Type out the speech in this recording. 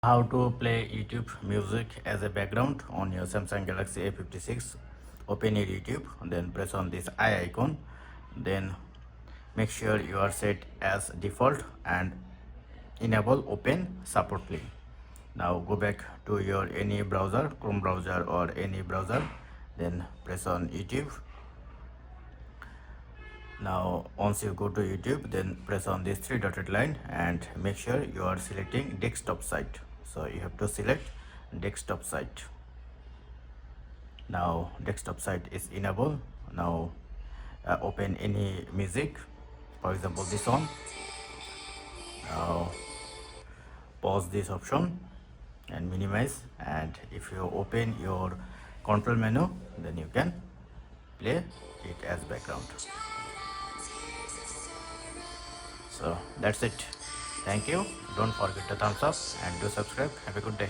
How to play YouTube music as a background on your Samsung Galaxy A56. Open your YouTube, then press on this eye icon, then make sure you are set as default and enable open support play. Now go back to your any browser, Chrome browser or any browser, then press on YouTube. Now once you go to YouTube, then press on this three dotted line and make sure you are selecting desktop site. So you have to select desktop site. Now desktop site is enabled. Now open any music, for example this one. Now pause this option and minimize, and if you open your control menu, then you can play it as background. So that's it. Thank you. Don't forget to thumbs up and do subscribe. Have a good day.